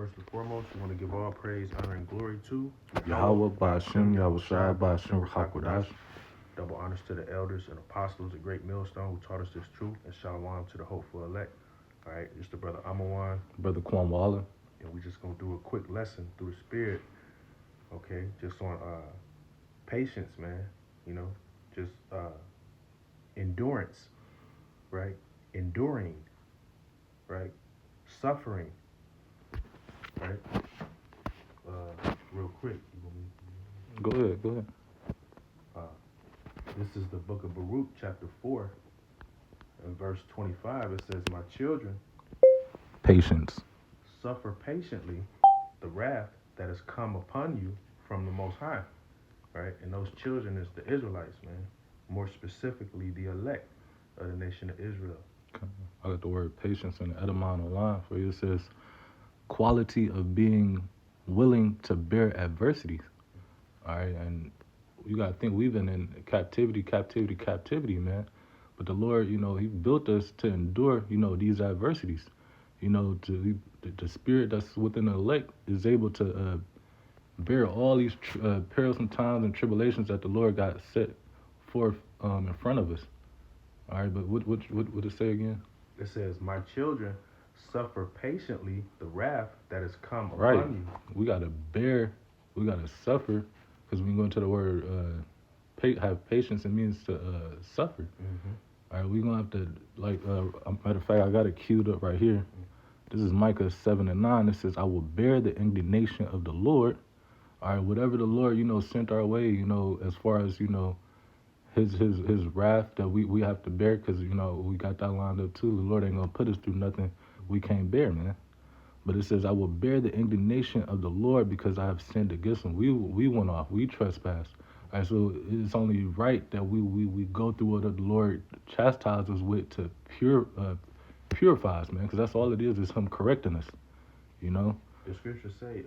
First and foremost, we want to give all praise, honor, and glory to Yahweh Ba'ashem, Yahushua Ba'ashem, Hakwadash. Double honors to the elders and apostles, a great millstone who taught us this truth, and shalom to the hopeful elect. All right, it's the brother Amawan, Brother Quan Waller. and we're just going to do a quick lesson through the Spirit, okay, just on patience, man, just endurance, right, enduring, right, suffering, right. Real quick, you want me? Go ahead. This is the book of Baruch, chapter 4, and verse 25. It says, "My children, Patience. suffer patiently the wrath that has come upon you from the Most High." Right? And those children is the Israelites, man. More specifically, the elect of the nation of Israel. I got the word patience in the Edamon online for you. It says quality of being willing to bear adversities. All right, and you got to think we've been in captivity, man. But the Lord, He built us to endure, these adversities. The spirit that's within the elect is able to bear all these perilsome times and tribulations that the Lord got set forth in front of us. All right, but what it say again? It says, "My children, suffer patiently the wrath that has come Right. upon you." We got to bear, we got to suffer, because when you go into the word have patience, it means to suffer. Mm-hmm. All right, we're going to have to, matter of fact, I got it queued up right here. This is Micah 7:9. It says, "I will bear the indignation of the Lord." All right, whatever the Lord, sent our way, as far as, his wrath that we have to bear, because, we got that lined up too. The Lord ain't going to put us through nothing we can't bear, man. But it says, "I will bear the indignation of the Lord because I have sinned against him." We went off. We trespassed. All right, so it's only right that we go through what the Lord chastises us with to purify us, man, because that's all it is him correcting us, The scriptures say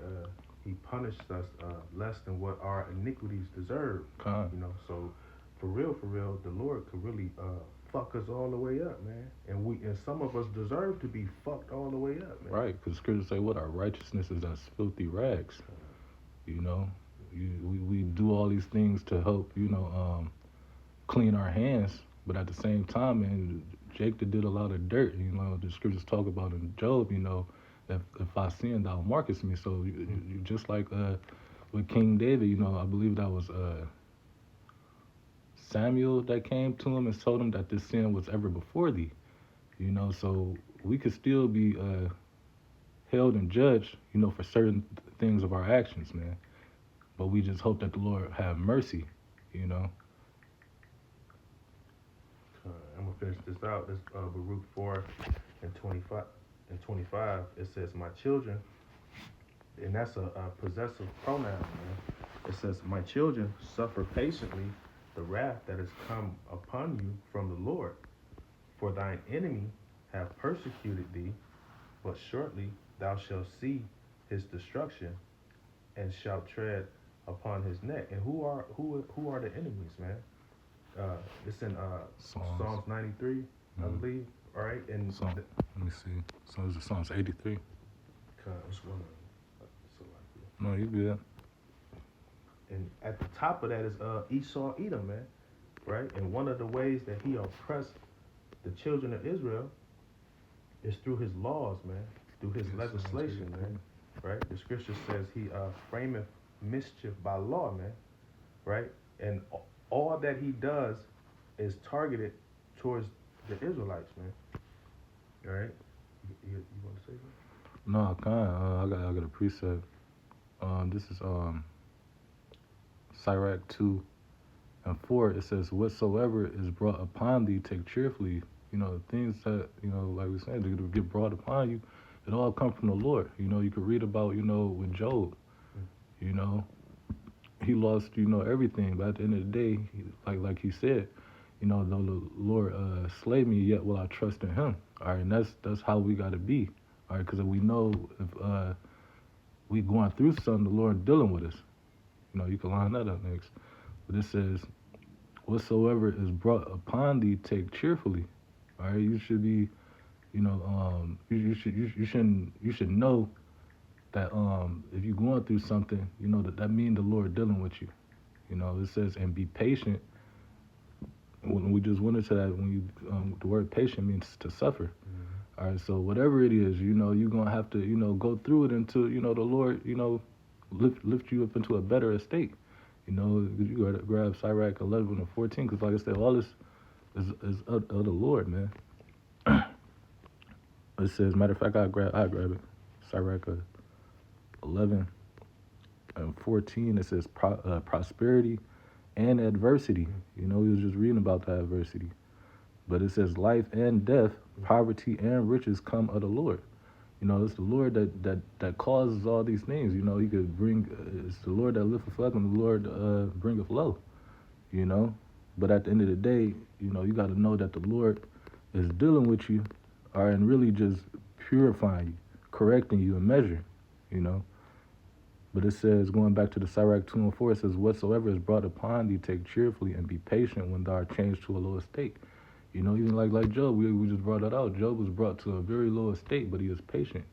he punished us less than what our iniquities deserve. So for real, the Lord could really fuck us all the way up, man. And some of us deserve to be fucked all the way up, man. Right, because scriptures say what our righteousness is as filthy rags. We do all these things to help, clean our hands, but at the same time, man, Jacob did a lot of dirt. The scriptures talk about in Job, if I sin, thou markest me. So you just like with King David, I believe that was Samuel that came to him and told him that this sin was ever before thee. So we could still be held and judged, for certain things of our actions, man. But we just hope that the Lord have mercy, I'm gonna finish this out. This Baruch 4 and 25. It says, "My children," and that's a possessive pronoun, man. It says, "My children, suffer patiently the wrath that has come upon you from the Lord. For thine enemy have persecuted thee, but shortly thou shalt see his destruction, and shalt tread upon his neck." And who are the enemies, man? It's in Psalms 93, I believe. All right, and let me see. So is it Psalms 83? No, you good. And at the top of that is Esau Edom, man. Right, and one of the ways that he oppressed the children of Israel is through his laws, man, through his legislation, man. Right, the scripture says he frameth mischief by law, man. Right, and all that he does is targeted towards the Israelites, man. All right, you want to say that? No, I can't. I got a precept. This is Sirach 2:4. It says, "Whatsoever is brought upon thee, take cheerfully." Things that, like we said, to get brought upon you, it all come from the Lord. You could read about, with Job, he lost, everything. But at the end of the day, like he said, though the Lord slay me, yet will I trust in him. All right, and that's how we got to be. All right, because we know if we going through something, the Lord dealing with us. You can line that up next. But it says, "Whatsoever is brought upon thee, take cheerfully." All right, you should be, you should know that if you're going through something, you know that means the Lord dealing with you. You know, it says, and be patient. When we just went into that, when you the word patient means to suffer. All right, so whatever it is, you know, you're gonna have to, you know, go through it until, you know, the Lord, you know, lift you up into a better estate. You know, you gotta grab Sirach 11 and 14, because like I said, all this is of the Lord, man. It says, matter of fact, I grab it. Sirach 11 and 14. It says prosperity and adversity. You know, we was just reading about the adversity, but it says life and death, poverty and riches come of the Lord. You know, it's the Lord that causes all these things. You know, He could bring. It's the Lord that lifteth up, and the Lord bringeth low. You know, but at the end of the day, you know, you got to know that the Lord is dealing with you, and really just purifying you, correcting you, and measuring. You know, but it says, going back to the Sirach 2 and 4, it says, whatsoever is brought upon thee, take cheerfully, and be patient when thou art changed to a low estate. You know, even like Job, we just brought that out. Job was brought to a very low estate, but he was patient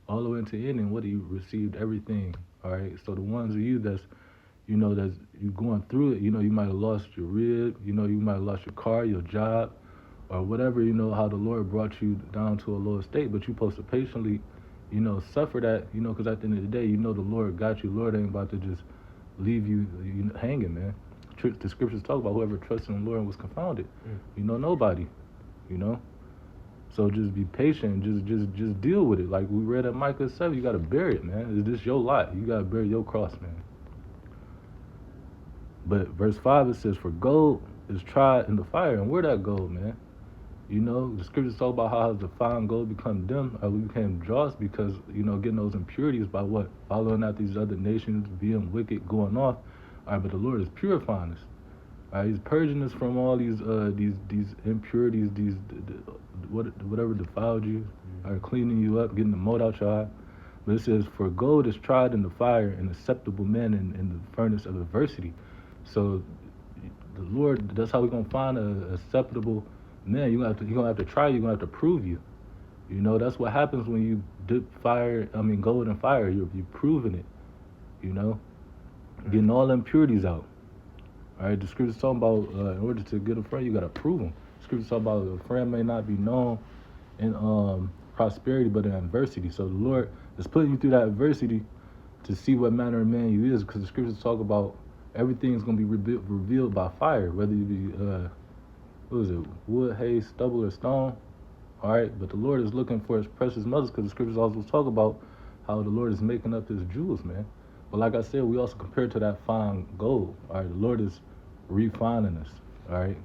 all the way into the end, and what he received everything. All right, so the ones of you that's, you know, that's you going through it, you know, you might have lost your rib, you know, you might have lost your car, your job, or whatever, you know, how the Lord brought you down to a low estate, but you're supposed to patiently, you know, suffer that, you know, because at the end of the day, you know, the Lord got you. Lord ain't about to just leave you hanging, man. The scriptures talk about whoever trusted in the Lord was confounded. You know, nobody, you know. So just be patient, just deal with it. Like we read at Micah 7, you gotta bear it, man. It's this your lot. You gotta bear your cross, man. But verse 5, it says, for gold is tried in the fire. And where that gold, man? You know, the scriptures talk about how the fine gold become dim, we became dross because, you know, getting those impurities by what? Following out these other nations, being wicked, going off. All right, but the Lord is purifying us. All right, He's purging us from all these impurities, whatever defiled you, all right, cleaning you up, getting the mold out your eye. But it says, for gold is tried in the fire, and acceptable men in the furnace of adversity. So the Lord, that's how we're gonna find a acceptable man. You're gonna have to try. You're gonna have to prove you. You know, that's what happens when you dip gold in fire. You're proving it. You know, getting all the impurities out. All right, the scriptures talking about in order to get a friend, you gotta prove them. Scriptures talk about a friend may not be known in prosperity, but in adversity. So the Lord is putting you through that adversity to see what manner of man you is, because the scriptures talk about everything's gonna be revealed by fire, whether you be what is it, wood, hay, stubble, or stone. All right, but the Lord is looking for His precious metals, because the scriptures also talk about how the Lord is making up His jewels, man. But like I said, we also compare it to that fine gold. All right, the Lord is refining us. All right.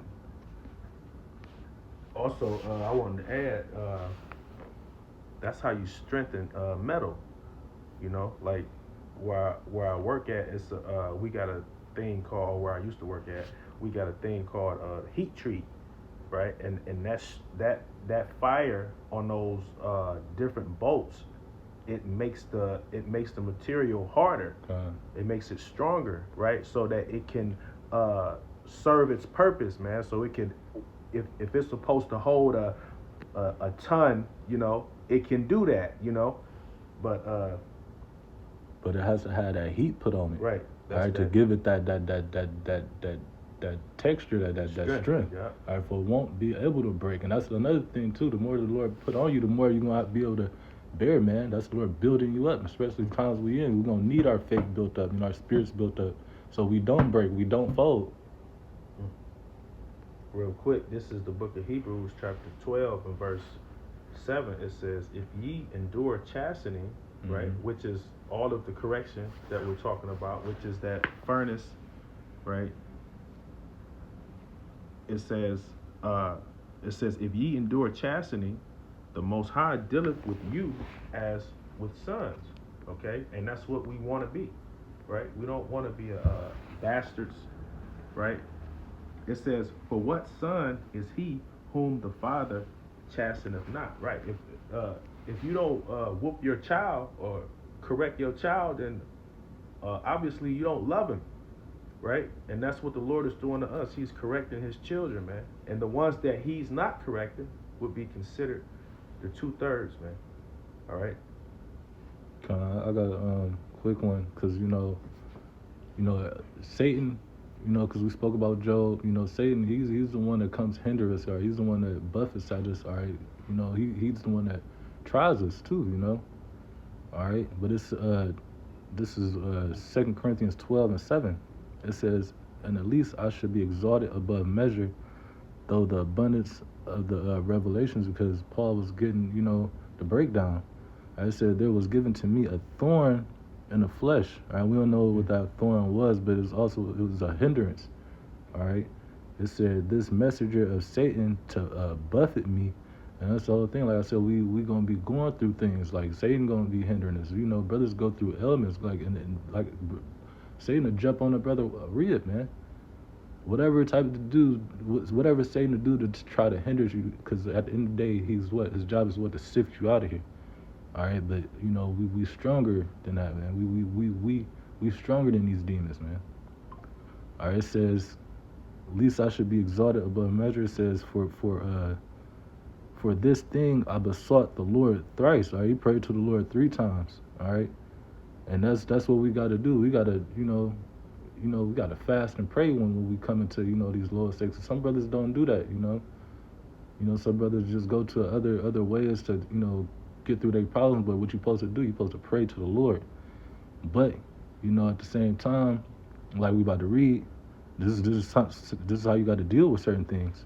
Also, I wanted to add, that's how you strengthen metal. You know, like where I work at, we got a thing called, where I used to work at, we got a thing called heat treat, right? And that fire on those different bolts, it makes the material harder. It makes it stronger, right? So that it can serve its purpose, man. So it can, if it's supposed to hold a ton, you know, it can do that, you know. But it has to have that heat put on it, right? Right, to give it that texture, that strength. Yeah. All right, for it won't be able to break. And that's another thing too. The more the Lord put on you, the more you're gonna be able to bear, man. That's the Lord building you up, especially the times we in. We're gonna need our faith built up, our spirits built up, so we don't break, we don't fold. Real quick, this is the book of Hebrews, chapter 12 and verse 7. It says, if ye endure chastening, right, which is all of the correction that we're talking about, which is that furnace, right? It says, if ye endure chastening, the Most High dealeth with you as with sons, okay? And that's what we want to be, right? We don't want to be bastards, right? It says, for what son is he whom the father chasteneth not, right? If you don't whoop your child or correct your child, then obviously you don't love him, right? And that's what the Lord is doing to us. He's correcting His children, man. And the ones that He's not correcting would be considered the 2/3, man. All right. I got a quick one, cause Satan, cause we spoke about Job. Satan, he's the one that comes hinder us, or he's the one that buffets at us. All right, he's the one that tries us too. All right, but this is 2 Corinthians 12:7. It says, "And at least I should be exalted above measure, though the abundance of the revelations," because Paul was getting the breakdown. I said, "There was given to me a thorn in the flesh." All right, we don't know what that thorn was, but it was a hindrance. All right, it said, "This messenger of Satan to buffet me." And that's the whole thing. Like I said, we gonna be going through things. Like Satan gonna be hindering us. Brothers go through elements. Like Satan to jump on a brother rib, man. Whatever type to do, whatever Satan to do to try to hinder you, because at the end of the day, his job is to sift you out of here. All right, but we stronger than that, man. We stronger than these demons, man. All right, it says, "At least I should be exalted above measure." It says, for this thing I besought the Lord thrice. All right, he prayed to the Lord 3 times. All right, and that's what we got to do. We got to we got to fast and pray when we come into these lower states. Some brothers don't do that. Some brothers just go to other ways to get through their problems. But what you're supposed to do, you're supposed to pray to the Lord. But at the same time, like we about to read, this is how you got to deal with certain things.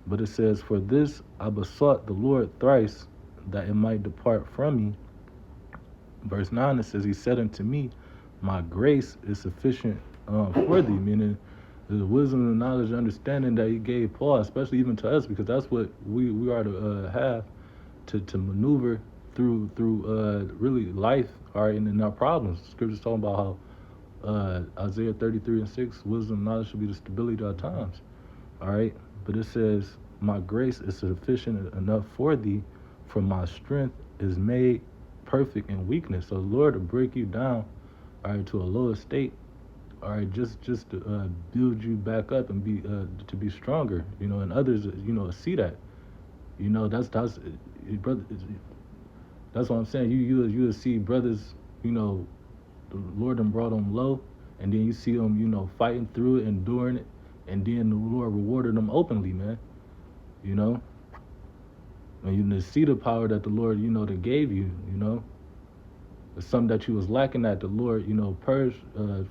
But it says, "For this I besought the Lord thrice, that it might depart from me." Verse 9, it says, "He said unto me, My grace is sufficient for thee," meaning the wisdom and knowledge and understanding that he gave Paul, especially even to us, because that's what we are to have to maneuver through really life, all right, and in our problems. Scripture's talking about how Isaiah 33:6, wisdom and knowledge should be the stability of our times, all right. But it says, "My grace is sufficient enough for thee, for my strength is made perfect in weakness." So the Lord will break you down, all right, to a lower state, all right, just to build you back up and to be stronger, and others, see that, brother. That's what I'm saying. You will see brothers, the Lord done brought them low, and then you see them, fighting through it, enduring it, and then the Lord rewarded them openly, man. And you see the power that the Lord, that gave you, It's something that you was lacking, that the Lord, purged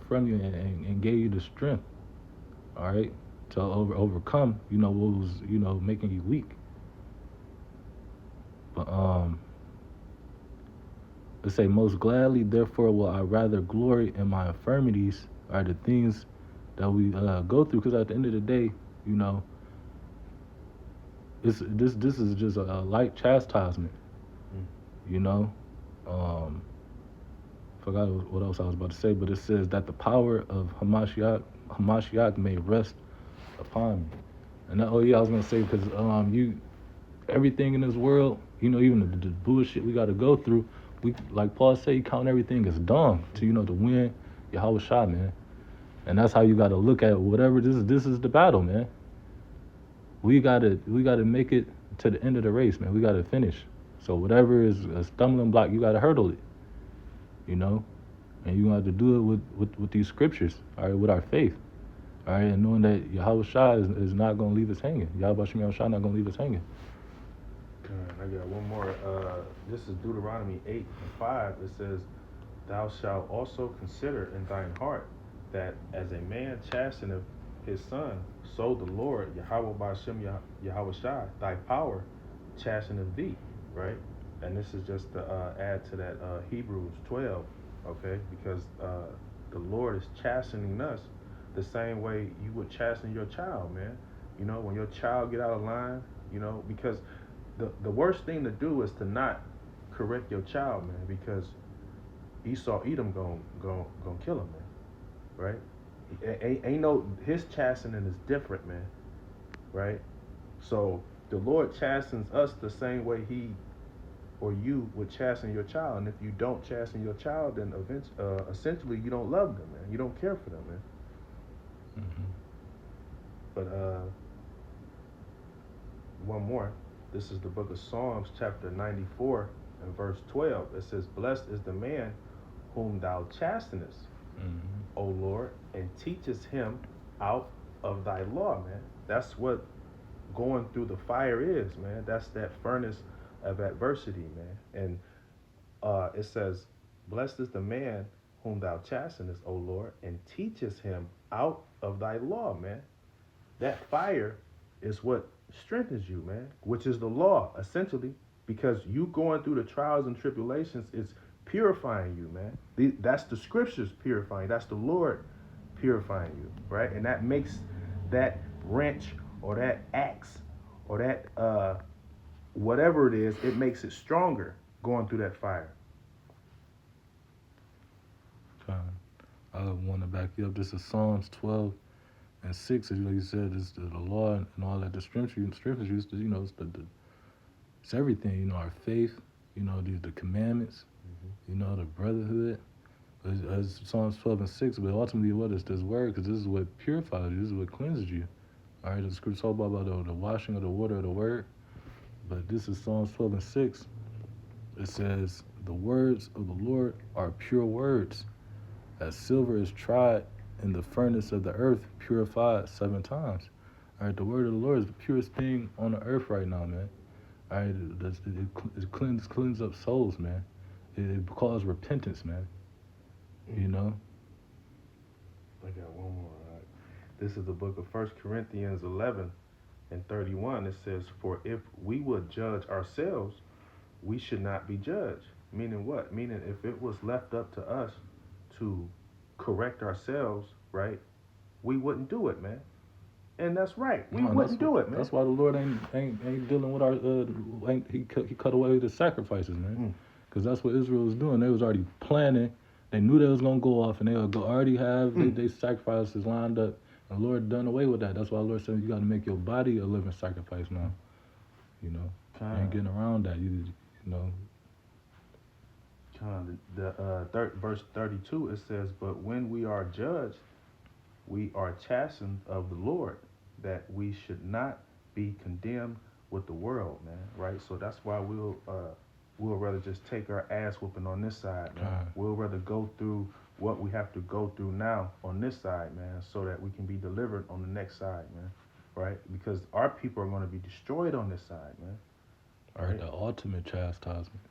from you and gave you the strength, all right, to overcome, what was, making you weak. But let's say, "Most gladly, therefore, will I rather glory in my infirmities," are the things that we go through, because at the end of the day, this is just a light chastisement, Forgot what else I was about to say, but it says that the power of Hamashiach may rest upon me. And I was gonna say, because everything in this world, even the bullshit we got to go through, we, like Paul said, you count everything as dung to to win Yahweh Shah, man. And that's how you got to look at whatever. This is the battle, man. We gotta make it to the end of the race, man. We gotta finish. So whatever is a stumbling block, you gotta hurdle it. And you have to do it with these scriptures, all right, with our faith, all right, and knowing that Yahweh Shah is not gonna leave us hanging. Yahweh Shah not gonna leave us hanging. I got one more. This is Deuteronomy 8:5. It says, "Thou shalt also consider in thine heart that as a man chasteneth his son, so the Lord, Yahweh Ba'ashem Yahweh Shai, thy power, chasteneth thee," right? And this is just to add to that Hebrews 12, okay? Because the Lord is chastening us the same way you would chasten your child, man. When your child get out of line, because the worst thing to do is to not correct your child, man, because Esau, Edom gon' kill him, man, right? Ain't no, his chastening is different, man, right? So the Lord chastens us the same way he or you would chasten your child, and if you don't chasten your child, then essentially you don't love them, man. You don't care for them, man. Mm-hmm. But one more. This is the book of Psalms, chapter 94, In verse 12, it says, "Blessed is the man whom thou chastenest, O Lord, and teachest him out of thy law," man. That's what going through the fire is, man. That's that furnace of adversity, man. And it says, "Blessed is the man whom thou chastenest, O Lord, and teachest him out of thy law," man. That fire is what strengthens you, man, which is the law, essentially, because you going through the trials and tribulations is purifying you, man. That's the scriptures purifying. That's the Lord purifying you, right? And that makes that wrench or that axe or that whatever it is, it makes it stronger going through that fire. I want to back you up. This is Psalms 12 and 6. As like you said, it's the law and all that. The scriptures used to, it's everything. Our faith. The commandments. The brotherhood. As Psalms 12 and 6. But ultimately, what is this word? Because this is what purifies you. This is what cleanses you. All right, the scripture talk about the washing of the water of the word. But this is Psalms 12 and 6. It says, "The words of the Lord are pure words, as silver is tried in the furnace of the earth, purified 7 times." All right, the word of the Lord is the purest thing on the earth right now, man. All right, it cleans up souls, man. It calls repentance, man. I got one more. All right. This is the book of 1 Corinthians 11 and 31. It says, "For if we would judge ourselves, we should not be judged." Meaning what? Meaning if it was left up to us to correct ourselves, right, we wouldn't do it, man. And that's right. We wouldn't do it, man. That's why the Lord ain't dealing with our. He cut away the sacrifices, man. Because that's what Israel was doing. They was already planning. They knew they was gonna go off, and they would already have they sacrifices lined up. And the Lord done away with that. That's why the Lord said you got to make your body a living sacrifice now. You ain't getting around that. Verse 32, it says, "But when we are judged, we are chastened of the Lord, that we should not be condemned with the world," man. Right? So that's why we'll rather just take our ass whooping on this side, man. We'll rather go through what we have to go through now on this side, man, so that we can be delivered on the next side, man. Right? Because our people are going to be destroyed on this side, man. All right, the ultimate chastisement.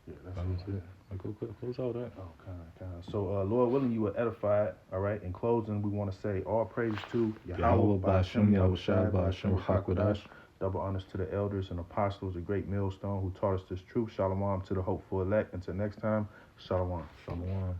Yeah, that's it. Go close out that. Oh, kind. So, Lord willing, you were edified. All right. In closing, we want to say all praise to Yahweh Ba'Shem, Yahweh Shai Ba'Shem Hakwadash. Double honors to the elders and apostles, the great millstone who taught us this truth. Shalom to the hopeful elect. Until next time, shalom. Shalom.